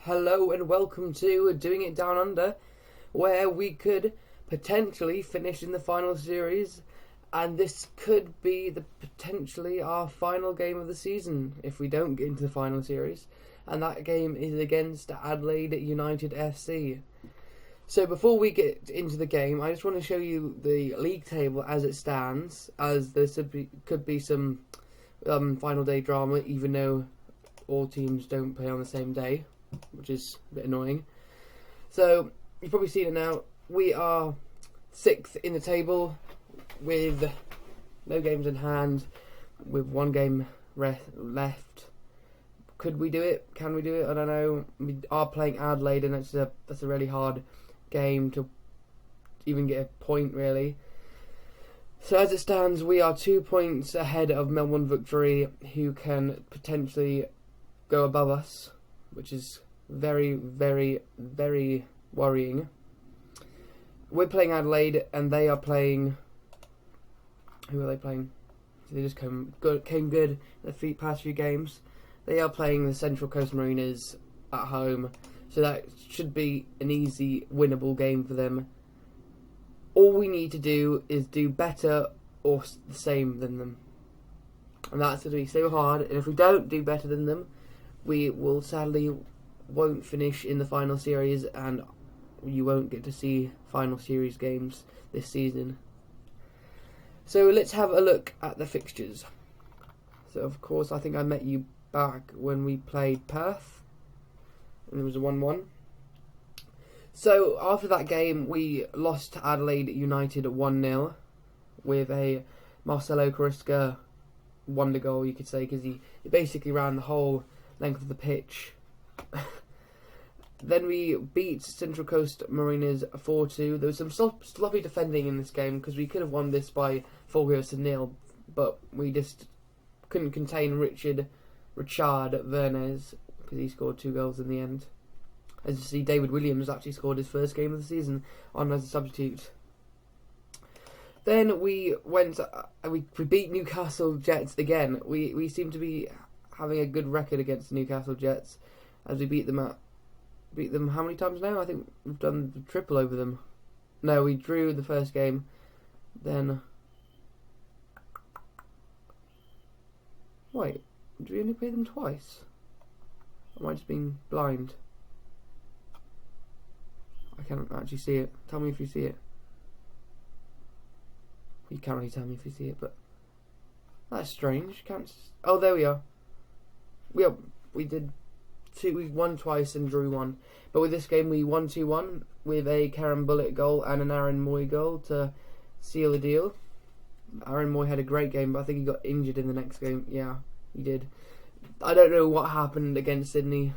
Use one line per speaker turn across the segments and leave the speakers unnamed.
Hello and welcome to Doing It Down Under, where we could potentially finish in the final series, and this could be potentially our final game of the season if we don't get into the final series, and that game is against Adelaide United FC. So before we get into the game, I just want to show you the league table as it stands, as there could be some final day drama, even though all teams don't play on the same day, which is a bit annoying. So you've probably seen it now. We are 6th in the table with no games in hand, with one game left. Could we do it? Can we do it? I don't know. We are playing Adelaide, and that's a really hard game to even get a point, really. So as it stands, we are 2 points ahead of Melbourne Victory, who can potentially go above us, which is very, very, very worrying. We're playing Adelaide, and they are playing. Who are they playing? They just came good in the past few games. They are playing the Central Coast Mariners at home, so that should be an easy, winnable game for them. All we need to do is do better or the same than them, and that's going to be so hard. And if we don't do better than them, we will sadly won't finish in the final series, and you won't get to see final series games this season. So let's have a look at the fixtures. So of course, I think I met you back when we played Perth, and it was a 1-1. So after that game, we lost to Adelaide United 1-0 with a Marcelo Carrasco wonder goal, you could say, because he basically ran the whole length of the pitch. Then we beat Central Coast Mariners 4-2. There was some sloppy defending in this game, because we could have won this by 4-0, but we just couldn't contain Richard Vernes, because he scored 2 goals in the end. As you see, David Williams actually scored his first game of the season on as a substitute. Then we beat Newcastle Jets again. We seem to be having a good record against the Newcastle Jets, as we beat them how many times now? I think we've done the triple over them. No, we drew the first game. Then wait, did we only play them twice? Am I just being blind? I can't actually see it. Tell me if you see it. You can't really tell me if you see it, but that's strange. Oh, there we are. We did two. We won twice and drew one, but with this game we won 2-1 with a Karen Bullitt goal and an Aaron Moy goal to seal the deal. Aaron Moy had a great game, but I think he got injured in the next game. Yeah, he did. I don't know what happened against Sydney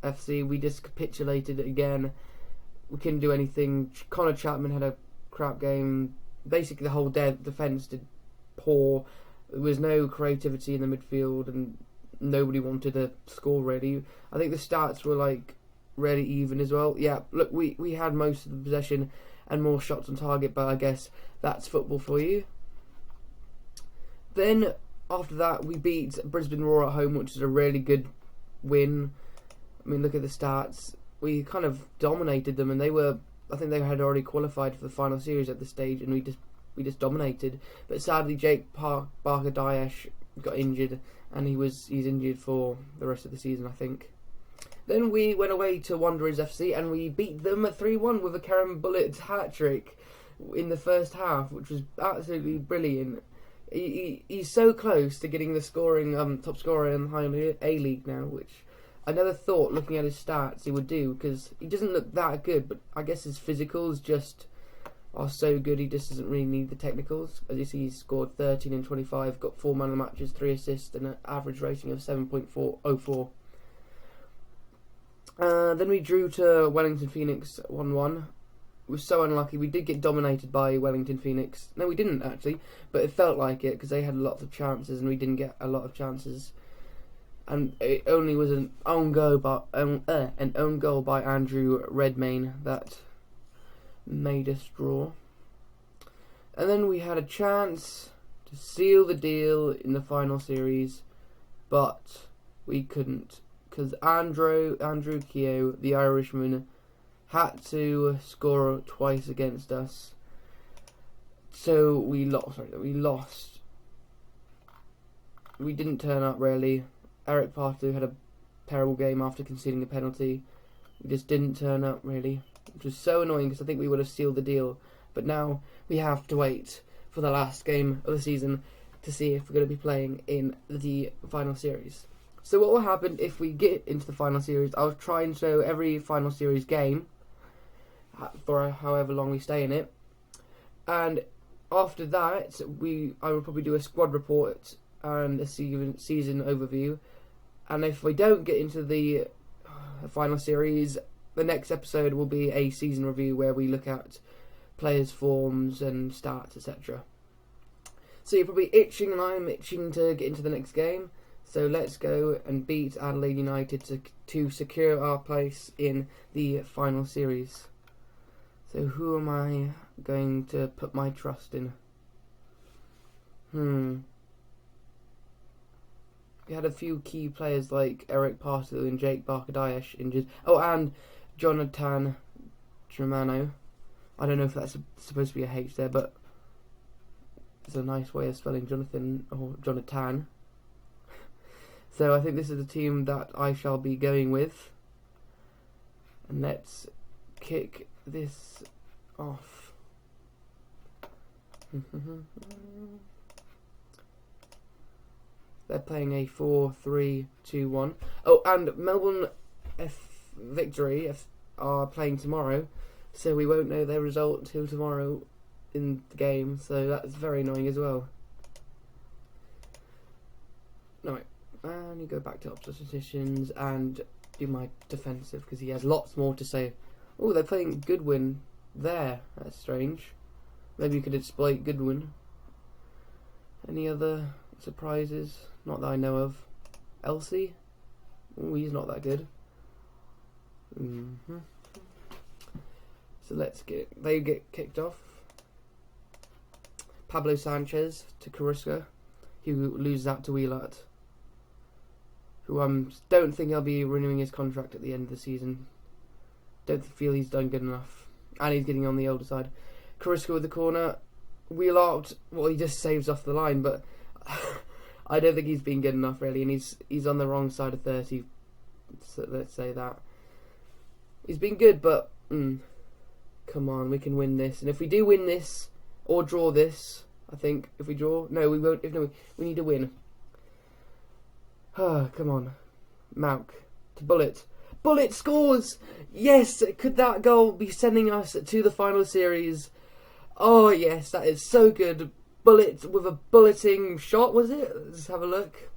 FC. We just capitulated again. We couldn't do anything. Connor Chapman had a crap game. Basically, the whole defence did poor. There was no creativity in the midfield, and nobody wanted to score, really. I think the stats were really even as well. Yeah, look, we had most of the possession and more shots on target, but I guess that's football for you. Then after that, we beat Brisbane Roar at home, which is a really good win. I mean, look at the stats. We kind of dominated them, and I think they had already qualified for the final series at this stage, and we just dominated. But sadly, Jake Barker-Dayesh got injured, and he's injured for the rest of the season, I think. Then we went away to Wanderers FC, and we beat them at 3-1 with a Karen Bullitt hat-trick in the first half, which was absolutely brilliant. He's so close to getting the top scorer in the high A-League now, which I never thought, looking at his stats, he would do, because he doesn't look that good, but I guess his physicals just are so good, he just doesn't really need the technicals. As you see, he's scored 13 and 25, got 4 man of the matches, 3 assists, and an average rating of 7.404. Then we drew to Wellington Phoenix 1-1. We were so unlucky. We did get dominated by Wellington Phoenix. No, we didn't, actually, but it felt like it, because they had lots of chances, and we didn't get a lot of chances. And it only was an own goal by Andrew Redmayne that made us draw. And then we had a chance to seal the deal in the final series, but we couldn't because Andrew Keogh, the Irishman, had to score twice against us. So we lost. We didn't turn up really. Eric Pardew had a terrible game after conceding a penalty. We just didn't turn up really, which was so annoying because I think we would have sealed the deal. But now we have to wait for the last game of the season to see if we're going to be playing in the final series. So what will happen if we get into the final series? I'll try and show every final series game for however long we stay in it, and after that I will probably do a squad report and a season overview. And if we don't get into the final series, the next episode will be a season review where we look at players' forms and stats, etc. So you're probably itching, and I'm itching to get into the next game. So let's go and beat Adelaide United to secure our place in the final series. So who am I going to put my trust in? We had a few key players like Eric Pardew and Jake Barker-Dayesh injured. Oh, and Jonathan Germano. I don't know if that's supposed to be a H there, but it's a nice way of spelling Jonathan or Jonathan. So I think this is the team that I shall be going with. And let's kick this off. They're playing a 4-3-2-1. Oh, and Melbourne Victory are playing tomorrow, so we won't know their result until tomorrow in the game, so that's very annoying as well. Alright, and you go back to oppositions and do my defensive, because he has lots more to say. Oh, they're playing Goodwin there. That's strange. Maybe you could exploit Goodwin. Any other surprises? Not that I know of. Elsie? Oh, he's not that good. So they get kicked off. Pablo Sanchez to Carrasco, who loses out to Wheelart, who don't think he'll be renewing his contract at the end of the season. Don't feel he's done good enough, and he's getting on the older side. Carrasco with the corner. Wheelart, well, he just saves off the line, but I don't think he's been good enough really, and he's on the wrong side of 30. So let's say that he's been good, but come on, we can win this. And if we do win this or draw this, I think if we draw, no, we won't. We need to win. Come on, Mauk to Bullet. Bullet scores! Yes! Could that goal be sending us to the final series? Oh yes, that is so good. Bullet with a bulleting shot, was it? Let's have a look.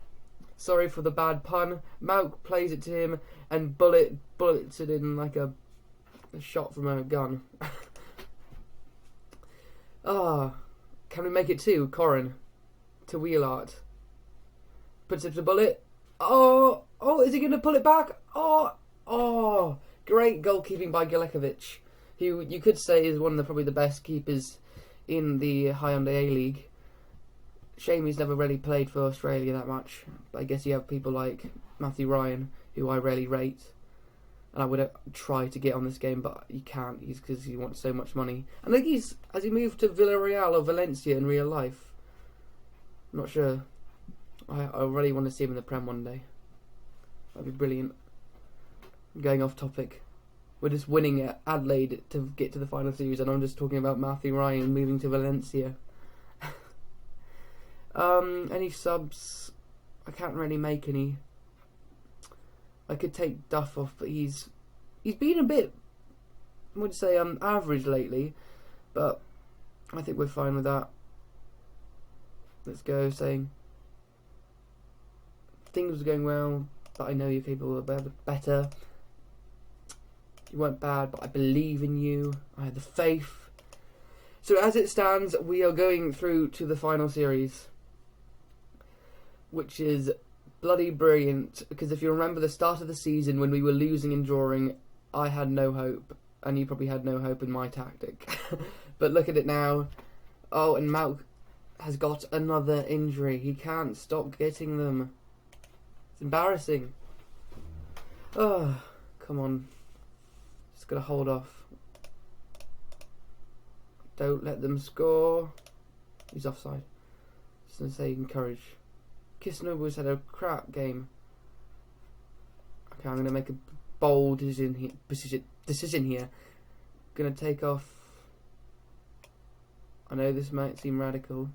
Sorry for the bad pun. Mauk plays it to him, and bullets it in like a shot from a gun. Can we make it 2? Corin to Wheelart. Puts it to Bullet. Oh, is he going to pull it back? Oh, great goalkeeping by Galekovic, who you could say is one of probably the best keepers in the Hyundai A-League. Shame he's never really played for Australia that much. I guess you have people like Matthew Ryan, who I rarely rate, and I would try to get on this game, but he can't. Because he wants so much money. And I think has he moved to Villarreal or Valencia in real life? I'm not sure. I really want to see him in the Prem one day. That'd be brilliant. Going off topic. We're just winning at Adelaide to get to the final series, and I'm just talking about Matthew Ryan moving to Valencia. Any subs? I can't really make any. I could take Duff off, but he's been a bit, I would say, average lately, but I think we're fine with that. Let's go, saying things were going well, but I know you're capable of better. You weren't bad, but I believe in you. I had the faith. So as it stands, we are going through to the final series, which is bloody brilliant, because if you remember the start of the season when we were losing and drawing, I had no hope, and you probably had no hope in my tactic. But look at it now. Oh, and Mauk has got another injury. He can't stop getting them. It's embarrassing. Oh, come on. Just gotta hold off. Don't let them score. He's offside. Just gonna say encourage. Kisnobu's had a crap game. Okay, I'm gonna make a bold decision here. Gonna take off. I know this might seem radical.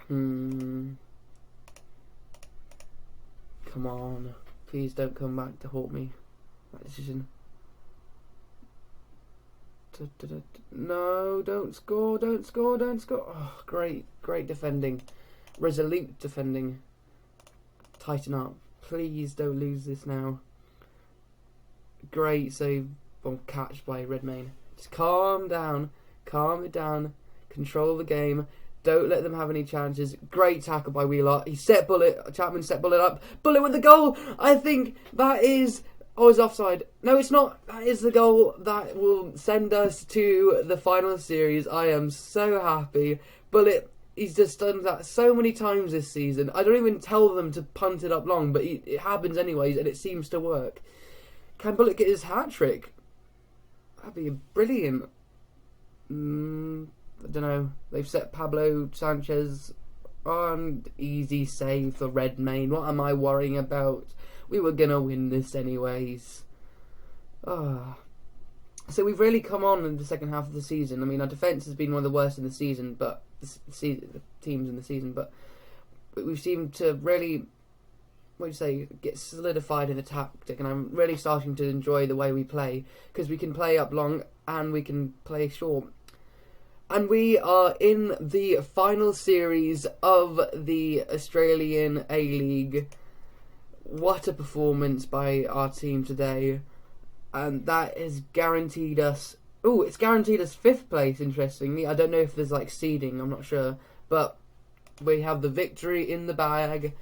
Come on. Please don't come back to haunt me. That decision. No, don't score, don't score, don't score. Oh, great defending. Resolute defending. Tighten up. Please don't lose this now. Great save or catch by Redmayne. Just calm down. Calm it down. Control the game. Don't let them have any chances. Great tackle by Wheeler. He set Bullet. Chapman set Bullet up. Bullet with the goal. I think that is... Oh, it's offside. No, it's not. That is the goal that will send us to the final series. I am so happy. Bullet, he's just done that so many times this season. I don't even tell them to punt it up long, but it happens anyways, and it seems to work. Can Bullet get his hat-trick? That'd be brilliant. I don't know. They've set Pablo Sanchez on. Easy save for Redmayne. What am I worrying about? We were going to win this anyways. So we've really come on in the second half of the season. I mean, our defence has been one of the worst in the season, but the teams in the season. But we've seemed to really, what do you say, get solidified in the tactic. And I'm really starting to enjoy the way we play. Because we can play up long and we can play short. And we are in the final series of the Australian A-League. What a performance by our team today. And that has guaranteed us... Oh, it's guaranteed us 5th place, interestingly. I don't know if there's like seeding, I'm not sure. But we have the victory in the bag.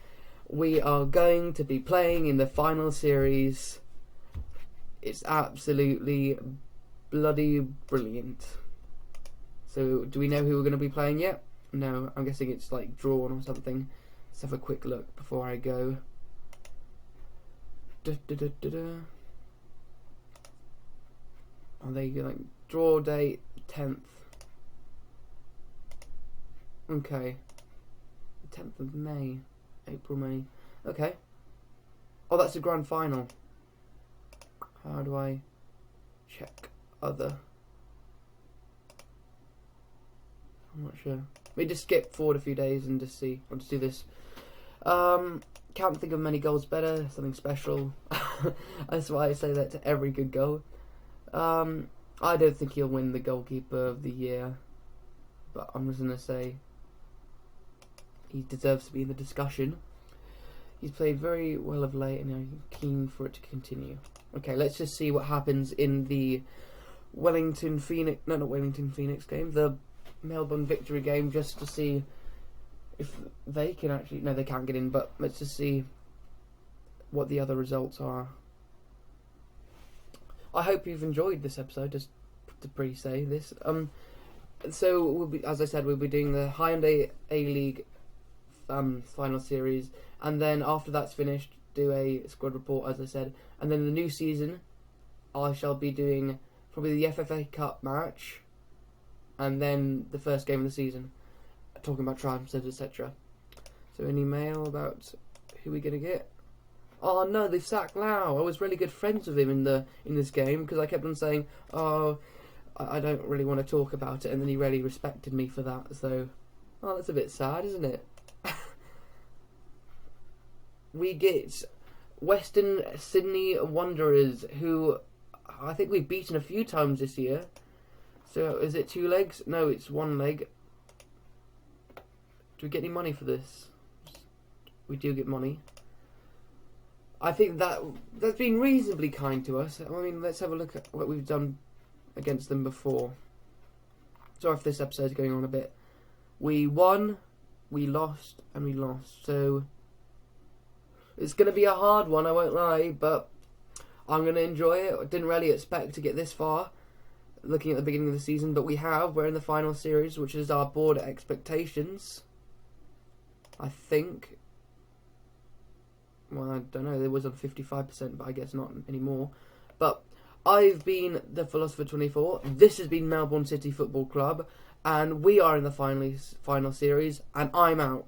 We are going to be playing in the final series. It's absolutely bloody brilliant. So, do we know who we're going to be playing yet? No, I'm guessing it's like drawn or something. Let's have a quick look before I go. Are they like draw date 10th? Okay, 10th of May, April, May. Okay. Oh, that's the grand final. How do I check other? I'm not sure. We just skip forward a few days and just see. I'll just do this. Can't think of many goals better. Something special. That's why I say that to every good goal. I don't think he'll win the goalkeeper of the year, but I'm just gonna say he deserves to be in the discussion. He's played very well of late, and I'm keen for it to continue. Okay, let's just see what happens in the Wellington Phoenix. No, not Wellington Phoenix game. The Melbourne Victory game, just to see if they can actually... No, they can't get in, but let's just see what the other results are. I hope you've enjoyed this episode, just to pre-say this. So, we'll be, as I said, we'll be doing the Hyundai A-League final series, and then after that's finished, do a squad report, as I said, and then the new season, I shall be doing probably the FFA Cup match, and then the first game of the season, talking about transfers, etc. So any mail about who we're gonna get? Oh no, they sacked Lau. I was really good friends with him in this game because I kept on saying, oh, I don't really want to talk about it, and then he really respected me for that. So, oh, that's a bit sad, isn't it? We get Western Sydney Wanderers, who I think we've beaten a few times this year. So, is it 2 legs? No, it's 1 leg. Do we get any money for this? We do get money. I think that's been reasonably kind to us. I mean, let's have a look at what we've done against them before. Sorry if this episode's going on a bit. We won, we lost, and we lost. So, it's going to be a hard one, I won't lie, but I'm going to enjoy it. I didn't really expect to get this far, looking at the beginning of the season, but we have. We're in the final series, which is our board expectations, I think. Well, I don't know. It was on 55%, but I guess not anymore. But I've been the Philosopher 24. This has been Melbourne City Football Club, and we are in the final series, and I'm out.